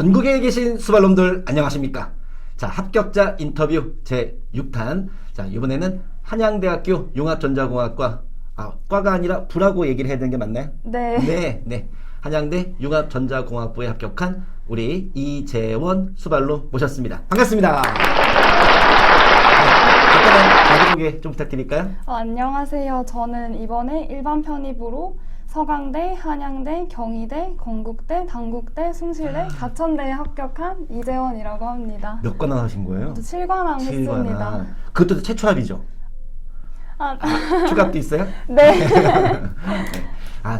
전국에 계신 수발놈들 안녕하십니까? 자, 합격자 인터뷰 제 6탄. 자, 이번에는 한양대학교 융합전자공학과, 과가 아니라 부라고 얘기를 해야 되는 게 맞나요? 네. 네. 한양대 융합전자공학부에 합격한 우리 이재원 수발놈 모셨습니다. 반갑습니다. 간단한 자기소개 좀 부탁드릴까요? 안녕하세요. 저는 이번에 일반 편입으로 서강대, 한양대, 경희대, 건국대, 단국대, 숭실대, 가천대에 합격한 이재원이라고 합니다. 몇 관왕 하신 거예요? 저 7관왕 했습니다. 그것도 최초합이죠? 추가합도 있어요? 네.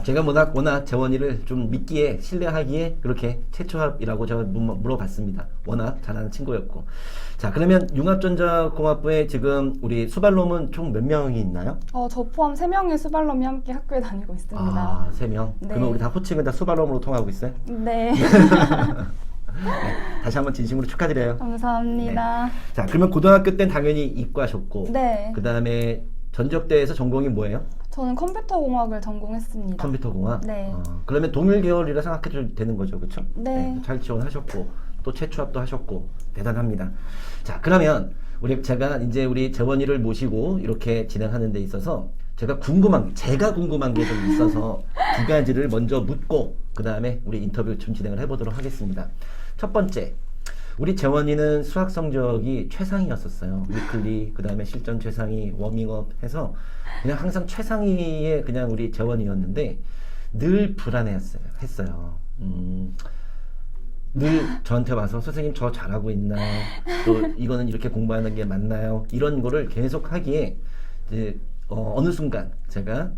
제가 워낙 재원이를 좀 믿기에, 신뢰하기에 그렇게 최초합이라고 제가 물어봤습니다. 워낙 잘하는 친구였고. 자, 그러면 융합전자공학부에 지금 우리 수발놈은 총 몇 명이 있나요? 저 포함 3명의 수발놈이 함께 학교에 다니고 있습니다. 3명? 네. 그러면 우리 다 호칭은 다 수발놈으로 통하고 있어요? 네. 네, 다시 한번 진심으로 축하드려요. 감사합니다. 네. 자, 그러면 고등학교 땐 당연히 이과셨고, 네. 그 다음에 전적대에서 전공이 뭐예요? 저는 컴퓨터공학을 전공했습니다. 컴퓨터공학? 네. 그러면 동일 계열이라 생각해도 되는 거죠, 그렇죠? 네. 잘 지원하셨고 또 최초합도 하셨고 대단합니다. 자, 그러면 제가 이제 우리 재원이를 모시고 이렇게 진행하는 데 있어서 제가 궁금한 게 좀 있어서 두 가지를 먼저 묻고 그 다음에 우리 인터뷰 좀 진행을 해보도록 하겠습니다. 첫 번째, 우리 재원이는 수학 성적이 최상위였었어요. 위클리, 그 다음에 실전 최상위, 워밍업 해서 그냥 항상 최상위의 그냥 우리 재원이었는데 늘 불안해했어요. 늘 저한테 와서 선생님 저 잘하고 있나요? 또 이거는 이렇게 공부하는 게 맞나요? 이런 거를 계속 하기에 이제 어느 순간 제가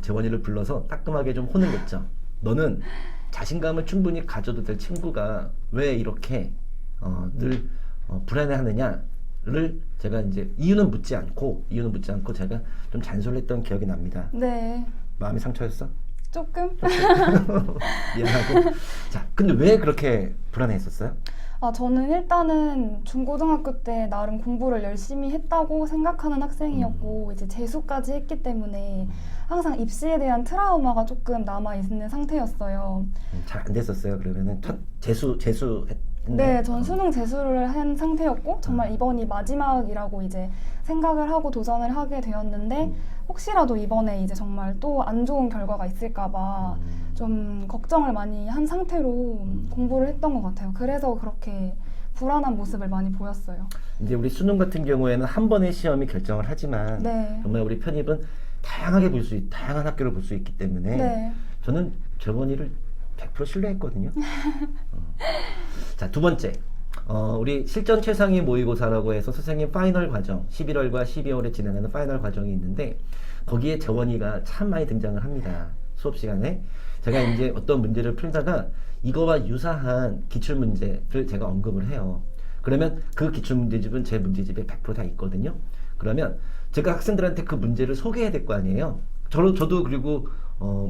재원이를 불러서 따끔하게 좀 혼을 냈죠. 너는 자신감을 충분히 가져도 될 친구가 왜 이렇게 늘 불안해하느냐를 제가 이제 이유는 묻지 않고 제가 좀 잔소리했던 기억이 납니다. 네. 마음이 상처였어? 조금? 미안하고. 자, 근데 왜 그렇게 불안해했었어요? 저는 일단은 중고등학교 때 나름 공부를 열심히 했다고 생각하는 학생이었고 이제 재수까지 했기 때문에 항상 입시에 대한 트라우마가 조금 남아있는 상태였어요. 잘 안 됐었어요. 그러면은 첫 재수 했나요? 네, 전 수능 재수를 한 상태였고 정말 이번이 마지막이라고 이제 생각을 하고 도전을 하게 되었는데 혹시라도 이번에 이제 정말 또 안 좋은 결과가 있을까봐 좀 걱정을 많이 한 상태로 공부를 했던 것 같아요. 그래서 그렇게 불안한 모습을 많이 보였어요. 이제 우리 수능 같은 경우에는 한 번의 시험이 결정을 하지만 네. 정말 우리 편입은 다양한 학교를 볼 수 있기 때문에 네. 저는 재원이를 100% 신뢰했거든요. 자, 두 번째. 우리 실전 최상위 모의고사라고 해서 선생님 파이널 과정, 11월과 12월에 진행하는 파이널 과정이 있는데 거기에 재원이가 참 많이 등장을 합니다. 수업 시간에. 제가 이제 어떤 문제를 풀다가 이거와 유사한 기출문제를 제가 언급을 해요. 그러면 그 기출문제집은 제 문제집에 100% 다 있거든요. 그러면 제가 학생들한테 그 문제를 소개해야 될 거 아니에요. 저도 그리고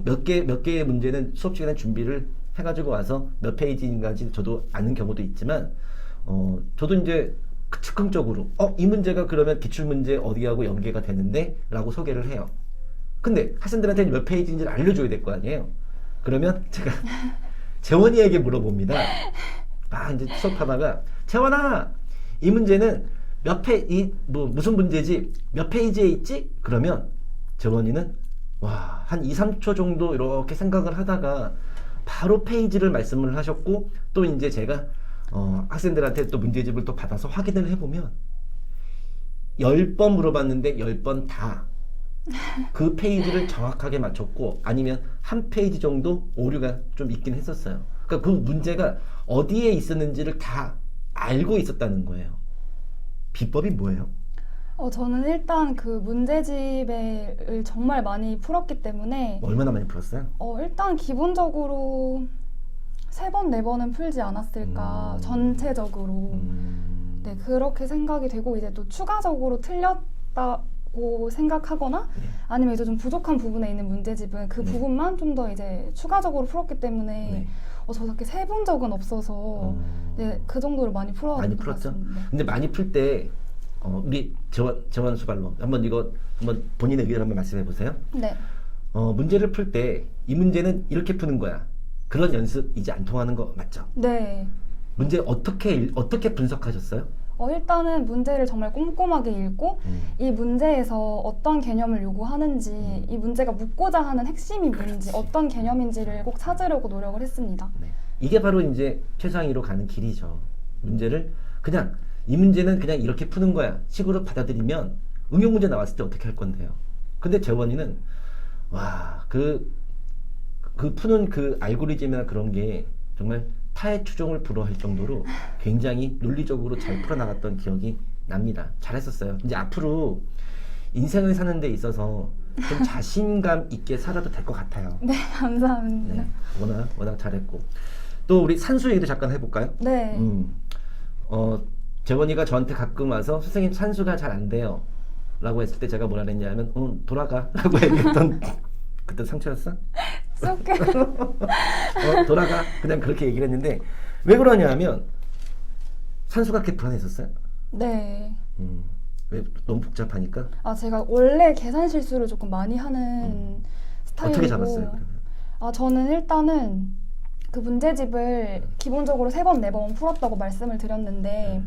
몇 개의 문제는 수업 시간에 준비를 해가지고 와서 몇 페이지인가지 저도 아는 경우도 있지만 저도 이제 즉흥적으로 이 문제가 그러면 기출문제 어디하고 연계가 되는데? 라고 소개를 해요. 근데 학생들한테 몇 페이지인지를 알려줘야 될 거 아니에요. 그러면 제가 재원이에게 물어봅니다. 이제 수업하다가 재원아, 이 문제는 무슨 문제지? 몇 페이지에 있지? 그러면 재원이는 한 2, 3초 정도 이렇게 생각을 하다가 바로 페이지를 말씀을 하셨고 또 이제 제가 학생들한테 또 문제집을 또 받아서 확인을 해보면 10번 물어봤는데 10번 다 그 페이지를 정확하게 맞췄고 아니면 한 페이지 정도 오류가 좀 있긴 했었어요. 그러니까 그 문제가 어디에 있었는지를 다 알고 있었다는 거예요. 비법이 뭐예요? 저는 일단 그 문제집을 정말 많이 풀었기 때문에 얼마나 많이 풀었어요? 일단 기본적으로 3번, 4번은 풀지 않았을까 전체적으로 네, 그렇게 생각이 되고 이제 또 추가적으로 틀렸다고 생각하거나 아니면 이제 좀 부족한 부분에 있는 문제집은 그 부분만 좀 더 이제 추가적으로 풀었기 때문에 저렇게 세본 적은 없어서 네, 그 정도로 많이 풀었던 많이 것 풀었죠? 같습니다. 근데 많이 풀 때 우리 재원 수발로 한번 본인의 의견 한번 말씀해 보세요. 네. 문제를 풀 때 이 문제는 이렇게 푸는 거야. 그런 연습 이제 안 통하는 거 맞죠? 네. 문제 어떻게 분석하셨어요? 일단은 문제를 정말 꼼꼼하게 읽고 이 문제에서 어떤 개념을 요구하는지 이 문제가 묻고자 하는 핵심이 뭔지 어떤 개념인지를 꼭 찾으려고 노력을 했습니다. 네. 이게 바로 이제 최상위로 가는 길이죠. 문제를 그냥 이 문제는 그냥 이렇게 푸는 거야 식으로 받아들이면 응용 문제 나왔을 때 어떻게 할 건데요? 근데 재원이는 와, 그 푸는 그 알고리즘이나 그런 게 정말 타의 추종을 불허할 정도로 굉장히 논리적으로 잘 풀어나갔던 기억이 납니다. 잘했었어요. 이제 앞으로 인생을 사는 데 있어서 좀 자신감 있게 살아도 될 것 같아요. 네, 감사합니다. 네, 워낙 잘했고. 또 우리 산수 얘기도 잠깐 해볼까요? 네. 재원이가 저한테 가끔 와서 선생님 산수가 잘 안 돼요 라고 했을 때 제가 뭐라 그랬냐면 돌아가 라고 얘기했던 그때 상처였어? 조금. 돌아가 그냥 그렇게 얘기를 했는데 왜 그러냐면 산수가 그렇게 불안했었어요? 네. 왜 너무 복잡하니까? 제가 원래 계산 실수를 조금 많이 하는 스타일이고. 어떻게 잡았어요 그러면? 저는 일단은 그 문제집을 기본적으로 3번, 4번 풀었다고 말씀을 드렸는데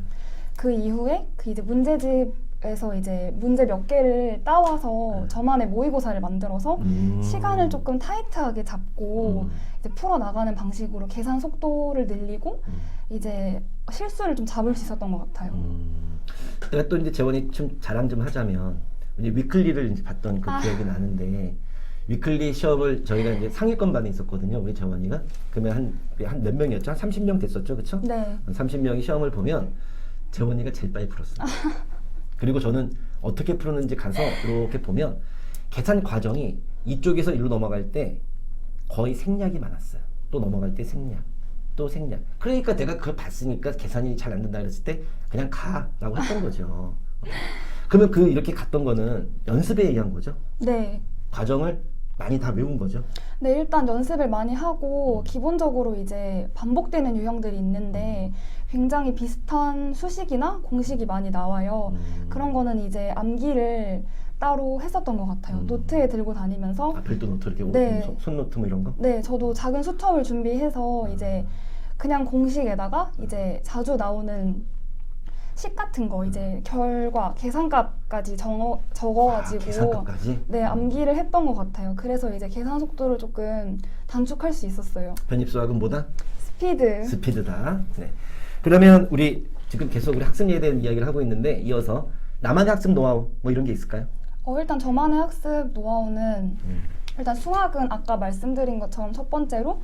그 이후에 그 이제 문제집에서 이제 문제 몇 개를 따와서 저만의 모의고사를 만들어서 시간을 조금 타이트하게 잡고 이제 풀어 나가는 방식으로 계산 속도를 늘리고 이제 실수를 좀 잡을 수 있었던 것 같아요. 내가 또 이제 재원이 좀 자랑 좀 하자면 이제 위클리를 이제 봤던 그 기억이 나는데 위클리 시험을 저희가 이제 상위권 반에 있었거든요. 우리 재원이가 그러면 한 몇 명이었죠? 한 30명 됐었죠, 그렇죠? 네. 30명이 시험을 보면 재원이가 제일 빨리 풀었어요. 그리고 저는 어떻게 풀었는지 가서 이렇게 보면 계산 과정이 이쪽에서 이리로 넘어갈 때 거의 생략이 많았어요. 또 넘어갈 때 생략, 또 생략. 그러니까 내가 그걸 봤으니까 계산이 잘 안 된다 그랬을 때 그냥 가라고 했던 거죠. 그러면 이렇게 갔던 거는 연습에 의한 거죠? 네. 과정을 많이 다 외운 거죠? 네, 일단 연습을 많이 하고 기본적으로 이제 반복되는 유형들이 있는데 굉장히 비슷한 수식이나 공식이 많이 나와요. 그런 거는 이제 암기를 따로 했었던 것 같아요. 노트에 들고 다니면서. 별도 노트 이렇게 네. 손노트 뭐 이런 거? 네, 저도 작은 수첩을 준비해서 이제 그냥 공식에다가 이제 자주 나오는 식 같은 거 이제 결과 계산값까지 적어가지고 계산값까지? 네, 암기를 했던 것 같아요. 그래서 이제 계산 속도를 조금 단축할 수 있었어요. 편입수학은 뭐다? 스피드다. 네. 그러면 우리 지금 계속 우리 학습에 대한 이야기를 하고 있는데 이어서 나만의 학습 노하우 뭐 이런 게 있을까요? 일단 저만의 학습 노하우는 일단 수학은 아까 말씀드린 것처럼 첫 번째로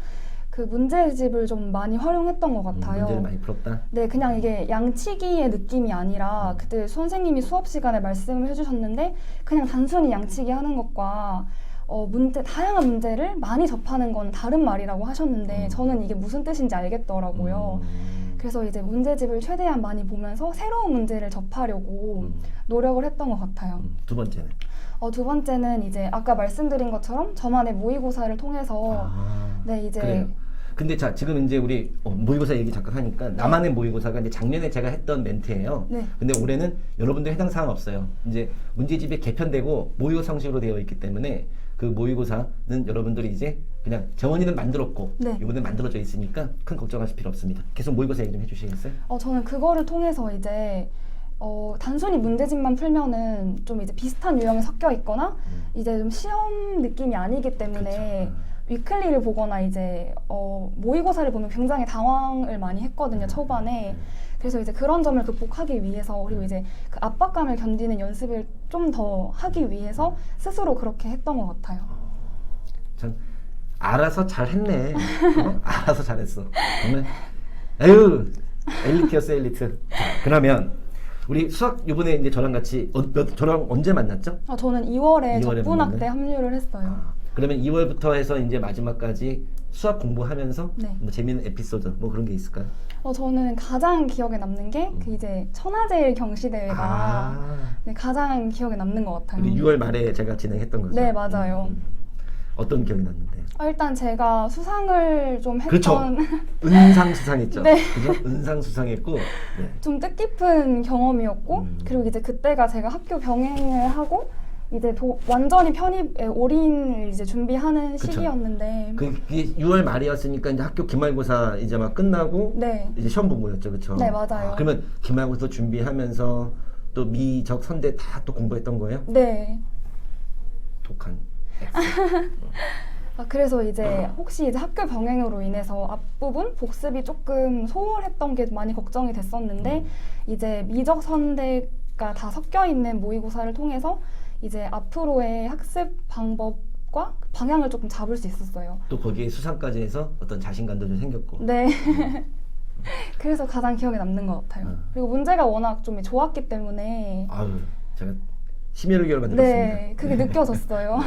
그 문제집을 좀 많이 활용했던 것 같아요. 문제를 많이 풀었다? 네, 그냥 이게 양치기의 느낌이 아니라 그때 선생님이 수업 시간에 말씀을 해주셨는데 그냥 단순히 양치기 하는 것과 다양한 문제를 많이 접하는 건 다른 말이라고 하셨는데 저는 이게 무슨 뜻인지 알겠더라고요. 그래서 이제 문제집을 최대한 많이 보면서 새로운 문제를 접하려고 노력을 했던 것 같아요. 두 번째는? 두 번째는 이제 아까 말씀드린 것처럼 저만의 모의고사를 통해서 네, 이제 그래요. 근데 자, 지금 이제 우리 모의고사 얘기 잠깐 하니까 나만의 모의고사가 이제 작년에 제가 했던 멘트예요. 네. 근데 올해는 여러분들 해당 사항 없어요. 이제 문제집이 개편되고 모의고사 형식으로 되어 있기 때문에 그 모의고사는 여러분들이 이제 그냥 재원이는 만들었고 네. 이번에 만들어져 있으니까 큰 걱정하실 필요 없습니다. 계속 모의고사 얘기 좀 해주시겠어요? 저는 그거를 통해서 이제 단순히 문제집만 풀면은 좀 이제 비슷한 유형이 섞여 있거나 이제 좀 시험 느낌이 아니기 때문에 그쵸. 위클리를 보거나 이제 모의고사를 보면 굉장히 당황을 많이 했거든요, 초반에. 그래서 이제 그런 점을 극복하기 위해서 그리고 이제 그 압박감을 견디는 연습을 좀 더 하기 위해서 스스로 그렇게 했던 것 같아요. 참 알아서 잘했네. 알아서 잘했어. 정말 에휴 엘리트였어 엘리트. 자, 그러면 우리 수학 이번에 이제 저랑 같이 저랑 언제 만났죠? 저는 2월에 2월에 적분학 만났네? 때 합류를 했어요. 그러면 2월부터 해서 이제 마지막까지 수학 공부하면서 네. 뭐 재미있는 에피소드 뭐 그런 게 있을까요? 저는 가장 기억에 남는 게 그 이제 천하제일 경시대회가 네, 가장 기억에 남는 것 같아요. 우리 6월 말에 제가 진행했던 거죠. 네, 맞아요. 어떤 기억이 났는데요? 일단 제가 수상을 좀 했던 그렇죠. 은상 수상했죠. 네. 그죠? 은상 수상했고. 네. 좀 뜻깊은 경험이었고 그리고 이제 그때가 제가 학교 병행을 하고 이제 완전히 편입에 올인을 이제 준비하는 그쵸. 시기였는데 그게 6월 말이었으니까 이제 학교 기말고사 이제 막 끝나고 네. 이제 시험 본 거였죠, 그렇죠? 네, 맞아요. 그러면 기말고사 준비하면서 또 미적 선대 다 또 공부했던 거예요? 네. 독한. 그래서 이제 혹시 이제 학교 병행으로 인해서 앞부분 복습이 조금 소홀했던 게 많이 걱정이 됐었는데 이제 미적 선대가 다 섞여 있는 모의고사를 통해서 이제 앞으로의 학습 방법과 방향을 조금 잡을 수 있었어요. 또 거기에 수상까지 해서 어떤 자신감도 좀 생겼고. 네. 그래서 가장 기억에 남는 것 같아요. 그리고 문제가 워낙 좀 좋았기 때문에 아유, 제가 심혈을 기울여 만들었습니다. 네, 그게 느껴졌어요.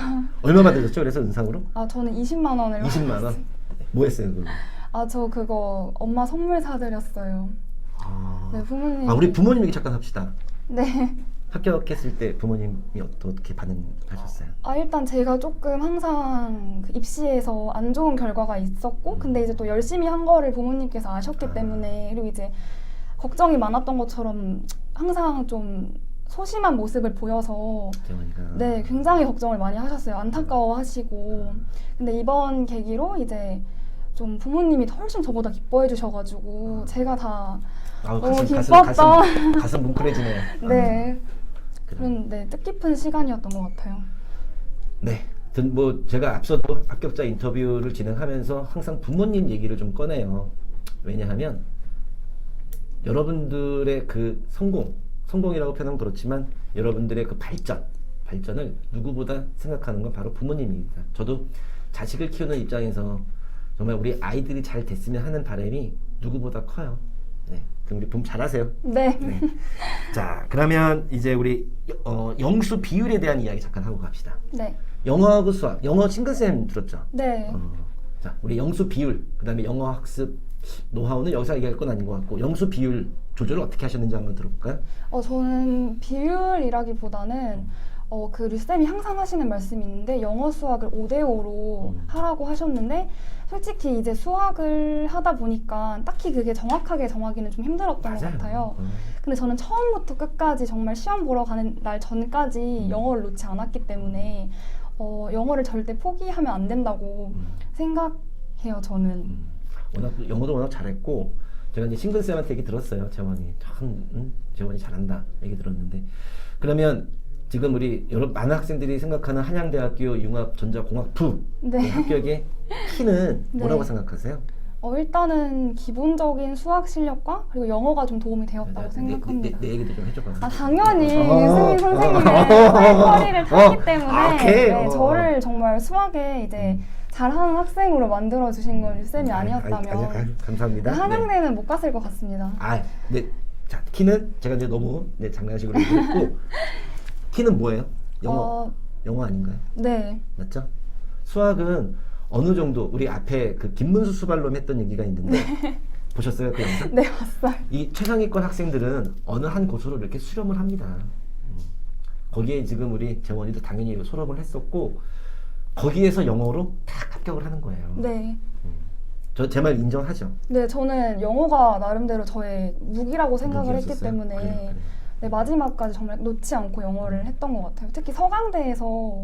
얼마 만들었죠? 그래서 은상으로? 저는 20만 원을 20만 원. 뭐 했어요, 그거? 저 그거 엄마 선물 사드렸어요. 네, 부모님. 우리 부모님 얘기 잠깐 합시다. 네. 합격했을 때 부모님이 어떻게 반응하셨어요? 일단 제가 조금 항상 그 입시에서 안 좋은 결과가 있었고, 근데 이제 또 열심히 한 거를 부모님께서 아셨기 때문에, 그리고 이제 걱정이 많았던 것처럼 항상 좀 소심한 모습을 보여서 재원이가. 네, 굉장히 걱정을 많이 하셨어요. 안타까워 하시고. 근데 이번 계기로 이제 좀 부모님이 훨씬 저보다 기뻐해 주셔가지고 제가 다 너무 기뻤던 가슴 뭉클해지네요. 네. 그런 뜻깊은 시간이었던 것 같아요. 네. 뭐 제가 앞서도 합격자 인터뷰를 진행하면서 항상 부모님 얘기를 좀 꺼내요. 왜냐하면 여러분들의 그 성공이라고 표현하면 그렇지만 여러분들의 그 발전을 누구보다 생각하는 건 바로 부모님입니다. 저도 자식을 키우는 입장에서 정말 우리 아이들이 잘 됐으면 하는 바람이 누구보다 커요. 네. 그럼 우리 부모 잘하세요. 네. 네. 자, 그러면 이제 우리 영수 비율에 대한 이야기 잠깐 하고 갑시다. 네. 영어하고 수학, 영어 싱글쌤 들었죠? 네. 자, 우리 영수 비율, 그 다음에 영어 학습 노하우는 여기서 얘기할 건 아닌 것 같고 영수 비율 조절을 어떻게 하셨는지 한번 들어볼까요? 저는 비율이라기보다는 그 류쌤이 항상 하시는 말씀이 있는데 영어 수학을 5대5로 하라고 하셨는데 솔직히 이제 수학을 하다 보니까 딱히 그게 정확하게 정하기는 좀 힘들었던 것 같아요. 근데 저는 처음부터 끝까지 정말 시험 보러 가는 날 전까지 영어를 놓지 않았기 때문에 영어를 절대 포기하면 안 된다고 생각해요, 저는. 영어도 워낙 잘했고 제가 이제 싱글쌤한테 얘기 들었어요. 재원이 참 재원이 잘한다 얘기 들었는데 그러면 지금 우리 많은 학생들이 생각하는 한양대학교 융합전자공학부 네. 합격의 키는 뭐라고 네. 생각하세요? 일단은 기본적인 수학 실력과 그리고 영어가 좀 도움이 되었다고 생각합니다. 내 얘기도 좀 해줘봐. 당연히 유승민 선생님의 팔걸이를 탔기 때문에 오케이. 저를 정말 수학에 이제 잘하는 학생으로 만들어 주신 건 유쌤이 아니었다면 감사합니다. 한양대는 못 갔을 것 같습니다. 네. 자, 키는 제가 이제 너무 장난식으로 얘기했고 키는 뭐예요? 영어 아닌가요? 네. 맞죠? 수학은 어느 정도 우리 앞에 그 김문수 수발롬 했던 얘기가 있는데 보셨어요 그 영상? 네, 봤어요. 이 최상위권 학생들은 어느 한 곳으로 이렇게 수렴을 합니다. 거기에 지금 우리 재원이도 당연히 수렴을 했었고 거기에서 영어로 딱 합격을 하는 거예요. 네. 제 말 인정하죠? 네, 저는 영어가 나름대로 저의 무기라고 생각을 했기 무기였었어요? 때문에 그래요. 네, 마지막까지 정말 놓지 않고 영어를 했던 것 같아요. 특히 서강대에서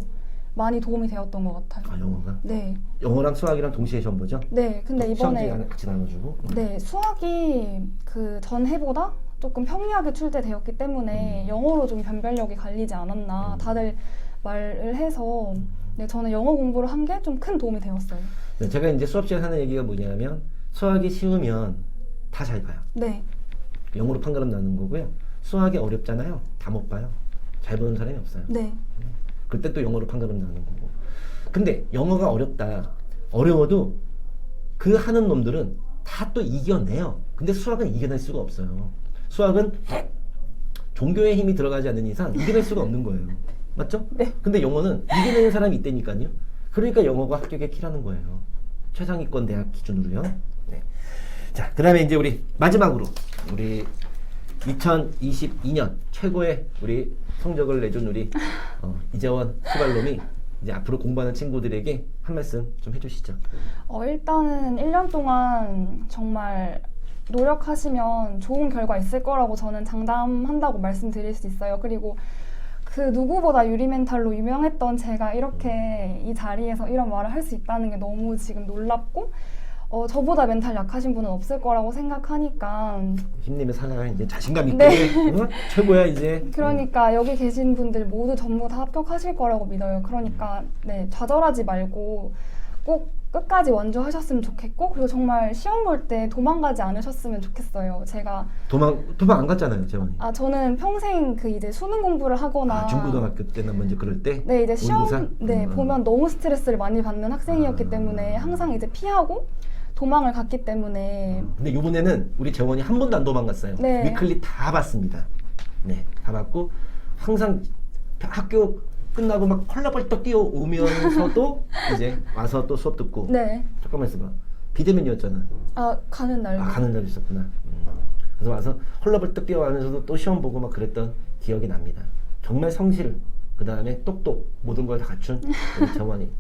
많이 도움이 되었던 것 같아요. 영어가? 네. 영어랑 수학이랑 동시에 시험 보죠? 네, 근데 이번에 시험지 같이 나눠주고. 네, 수학이 그 전해보다 조금 평이하게 출제되었기 때문에 영어로 좀 변별력이 갈리지 않았나 다들 말을 해서 네, 저는 영어 공부를 한 게 좀 큰 도움이 되었어요. 네, 제가 이제 수업 시간에 하는 얘기가 뭐냐면 수학이 쉬우면 다 잘 봐요. 네. 영어로 판가름 나는 거고요. 수학이 어렵잖아요. 다 못 봐요. 잘 보는 사람이 없어요. 네. 그때 또 영어로 판가름 나는 거고. 근데 영어가 어려워도 그 하는 놈들은 다 또 이겨내요. 근데 수학은 이겨낼 수가 없어요. 수학은 종교의 힘이 들어가지 않는 이상 이겨낼 수가 없는 거예요. 맞죠? 네. 근데 영어는 이겨내는 사람이 있다니까요. 그러니까 영어가 합격의 키라는 거예요. 최상위권 대학 기준으로요. 네. 자, 그 다음에 이제 우리 마지막으로 우리 2022년 최고의 우리 성적을 내준 우리 이재원 수발놈이 이제 앞으로 공부하는 친구들에게 한 말씀 좀 해주시죠. 일단은 1년 동안 정말 노력하시면 좋은 결과 있을 거라고 저는 장담한다고 말씀드릴 수 있어요. 그리고 그 누구보다 유리 멘탈로 유명했던 제가 이렇게 이 자리에서 이런 말을 할 수 있다는 게 너무 지금 놀랍고 저보다 멘탈 약하신 분은 없을 거라고 생각하니까 힘내면 살아. 이제 자신감 있게. 네. 응? 최고야 이제. 그러니까 여기 계신 분들 모두 전부 다 합격하실 거라고 믿어요. 그러니까 네, 좌절하지 말고 꼭 끝까지 완주하셨으면 좋겠고 그리고 정말 시험 볼 때 도망가지 않으셨으면 좋겠어요. 제가 도망 안 갔잖아요, 재원이. 저는 평생 그 이제 수능 공부를 하거나 중고등학교 때나 먼저 그럴 때. 네, 이제 시험 모의고사? 보면 너무 스트레스를 많이 받는 학생이었기 때문에 항상 이제 피하고 도망을 갔기 때문에 근데 이번에는 우리 재원이 한 번도 안 도망갔어요. 네. 위클리 다 봤습니다. 네, 다 봤고 항상 학교 끝나고 막 헐레벌떡 뛰어오면서도 이제 와서 또 수업 듣고. 네. 잠깐만 있어봐. 비대면이었잖아. 가는 날도 가는 날 있었구나. 그래서 와서 헐레벌떡 뛰어가면서도 또 시험 보고 막 그랬던 기억이 납니다. 정말 성실, 그 다음에 똑똑, 모든 걸 다 갖춘 우리 재원이.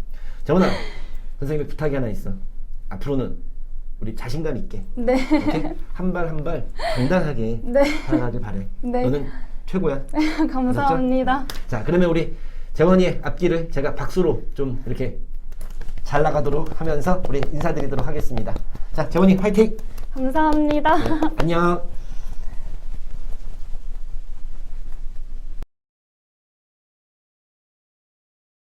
재원아, 선생님이 부탁이 하나 있어. 앞으로는 우리 자신감 있게, 네. 이렇게 한 발 한 발 당당하게 네. 살아가길 바래. 네. 너는 최고야. 감사합니다. 자, 그러면 우리 재원이의 앞길을 제가 박수로 좀 이렇게 잘 나가도록 하면서 우리 인사드리도록 하겠습니다. 자, 재원이 화이팅! 감사합니다. 네, 안녕.